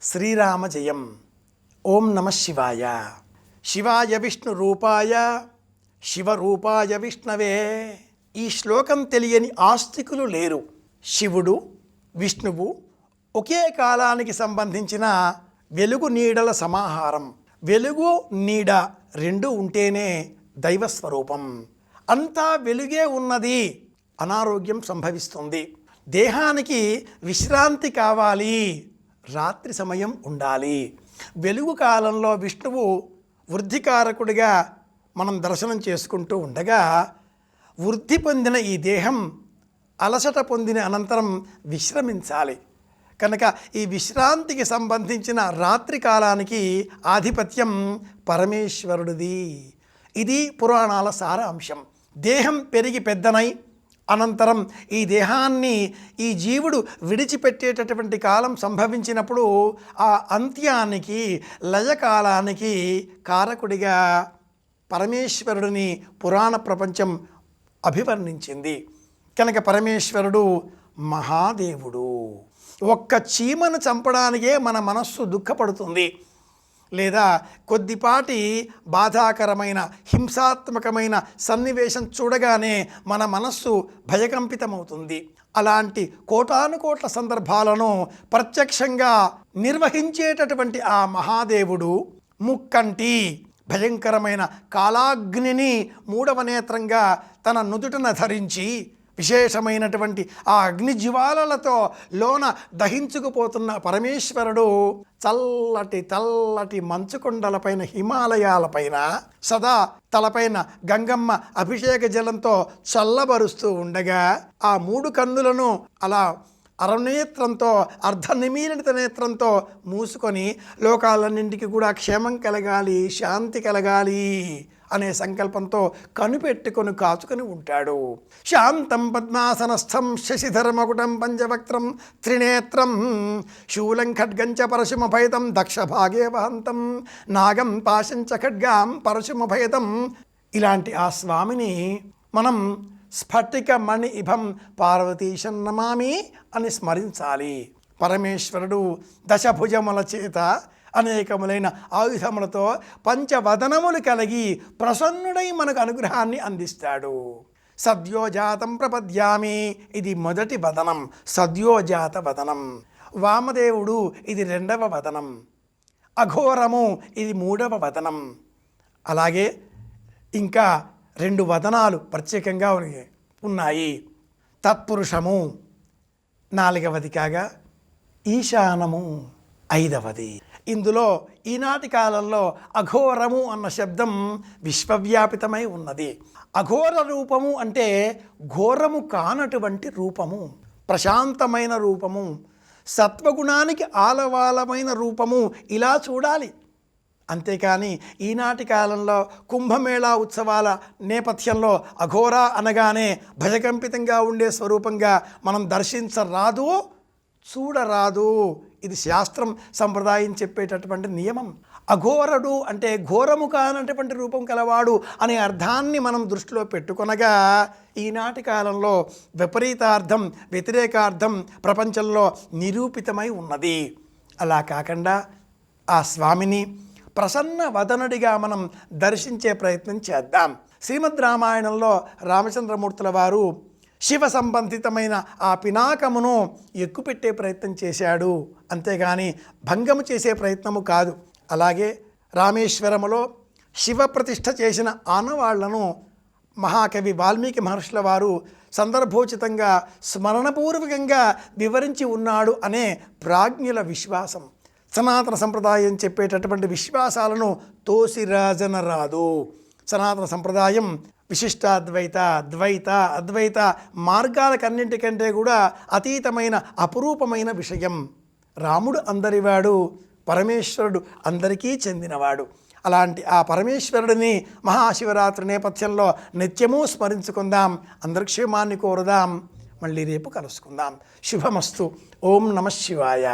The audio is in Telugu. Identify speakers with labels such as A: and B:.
A: శ్రీరామ జయం. ఓం నమ శివాయ. శివాయ విష్ణు రూపాయ శివరూపాయ విష్ణవే. ఈ శ్లోకం తెలియని ఆస్తికులు లేరు. శివుడు విష్ణువు ఒకే కాలానికి సంబంధించిన వెలుగు నీడల సమాహారం. వెలుగు నీడ రెండు ఉంటేనే దైవస్వరూపం. అంతా వెలుగే ఉన్నది, అనారోగ్యం సంభవిస్తుంది. దేహానికి విశ్రాంతి కావాలి, రాత్రి సమయం ఉండాలి. వెలుగు కాలంలో విష్ణువు వృద్ధికారకుడిగా మనం దర్శనం చేసుకుంటూ ఉండగా, వృద్ధి పొందిన ఈ దేహం అలసట పొందిన అనంతరం విశ్రమించాలి. కనుక ఈ విశ్రాంతికి సంబంధించిన రాత్రి కాలానికి ఆధిపత్యం పరమేశ్వరుడిది. ఇది పురాణాల సారాంశం. దేహం పెరిగి పెద్దనై అనంతరం ఈ దేహాన్ని ఈ జీవుడు విడిచిపెట్టేటటువంటి కాలం సంభవించినప్పుడు ఆ అంత్యానికి లయకాలానికి కారకుడిగా పరమేశ్వరుడిని పురాణ ప్రపంచం అభివర్ణించింది. కనుక పరమేశ్వరుడు మహాదేవుడు. ఒక్క చీమను చంపడానికే మన మనస్సు దుఃఖపడుతుంది, లేదా కొద్దిపాటి బాధాకరమైన హింసాత్మకమైన సన్నివేశం చూడగానే మన మనస్సు భయకంపితమవుతుంది. అలాంటి కోటానుకోట్ల సందర్భాలను ప్రత్యక్షంగా నిర్వహించేటటువంటి ఆ మహాదేవుడు ముక్కంటి భయంకరమైన కాలాగ్నిని మూడవ నేత్రంగా తన నుదుటన ధరించి విశేషమైనటువంటి ఆ అగ్ని జ్వాలలతో లోన దహించుకుపోతున్న పరమేశ్వరుడు చల్లటి తెల్లటి మంచుకొండలపైన హిమాలయాలపైన సదా తలపైన గంగమ్మ అభిషేక జలంతో చల్లబరుస్తూ ఉండగా ఆ మూడు కన్నులను అలా అరనేత్రంతో అర్ధనిమీలిత నేత్రంతో మూసుకొని లోకాలన్నింటికి కూడా క్షేమం కలగాలి, శాంతి కలగాలి అనే సంకల్పంతో కనిపెట్టుకొని కాచుకొని ఉంటాడు. శాంతం పద్మాసనస్థం శశిధర్మకుటం పంచవక్త్రం త్రినేత్రం శూలం ఖడ్గంచ పరశుమభయతం దక్షభాగే వహంతం నాగం పాశంచ ఖడ్గాం పరశుమభయతం. ఇలాంటి ఆ స్వామిని మనం స్ఫటిక మణి ఇభం పార్వతీశం నమామి అని స్మరించాలి. పరమేశ్వరుడు దశభుజముల చేత అనేకములైన ఆయుధములతో పంచవదనములు కలిగి ప్రసన్నుడై మనకు అనుగ్రహాన్ని అందిస్తాడు. సద్యోజాతం ప్రపద్యామి, ఇది మొదటి వదనం, సద్యోజాత వదనం. వామదేవుడు, ఇది రెండవ వదనం. అఘోరము, ఇది మూడవ వదనం. అలాగే ఇంకా రెండు వదనాలు ప్రత్యేకంగా ఉన్నాయి. తత్పురుషము నాలుగవది కాగా ఈశానము ఐదవది. ఇందులో ఈనాటి కాలంలో అఘోరము అన్న శబ్దం విశ్వవ్యాపితమై ఉన్నది. అఘోర రూపము అంటే ఘోరము కానటువంటి రూపము, ప్రశాంతమైన రూపము, సత్వగుణానికి ఆలవాలమైన రూపము, ఇలా చూడాలి. అంతేకాని ఈనాటి కాలంలో కుంభమేళా ఉత్సవాల నేపథ్యంలో అఘోర అనగానే భయకంపితంగా ఉండే స్వరూపంగా మనం దర్శించరాదు, చూడరాదు. ఇది శాస్త్రం సంప్రదాయం చెప్పేటటువంటి నియమం. అఘోరుడు అంటే ఘోరము కానటువంటి రూపం కలవాడు అనే అర్థాన్ని మనం దృష్టిలో పెట్టుకొనగా ఈనాటి కాలంలో విపరీతార్థం, వ్యతిరేకార్థం ప్రపంచంలో నిరూపితమై ఉన్నది. అలా కాకుండా ఆ స్వామిని ప్రసన్న వదనుడిగా మనం దర్శించే ప్రయత్నం చేద్దాం. శ్రీమద్ రామాయణంలో రామచంద్రమూర్తుల వారు శివ సంబంధితమైన ఆ పినాకమును ఎక్కుపెట్టే ప్రయత్నం చేశాడు, అంతేగాని భంగము చేసే ప్రయత్నము కాదు. అలాగే రామేశ్వరములో శివ ప్రతిష్ఠ చేసిన ఆనవాళ్లను మహాకవి వాల్మీకి మహర్షుల వారు సందర్భోచితంగా స్మరణపూర్వకంగా వివరించి ఉన్నాడు అనే ప్రాజ్ఞుల విశ్వాసం. సనాతన సంప్రదాయం చెప్పేటటువంటి విశ్వాసాలను తోసిరాజనరాదు. సనాతన సంప్రదాయం విశిష్టాద్వైత, ద్వైత, అద్వైత మార్గాలకన్నింటికంటే కూడా అతీతమైన అపురూపమైన విషయం. రాముడు అందరివాడు, పరమేశ్వరుడు అందరికీ చెందినవాడు. అలాంటి ఆ పరమేశ్వరుడిని మహాశివరాత్రి నేపథ్యంలో నిత్యము స్మరించుకుందాం, అందరి క్షేమాన్ని కోరుదాం. మళ్ళీ రేపు కలుసుకుందాం. శుభమస్తు. ఓం నమ శివాయ.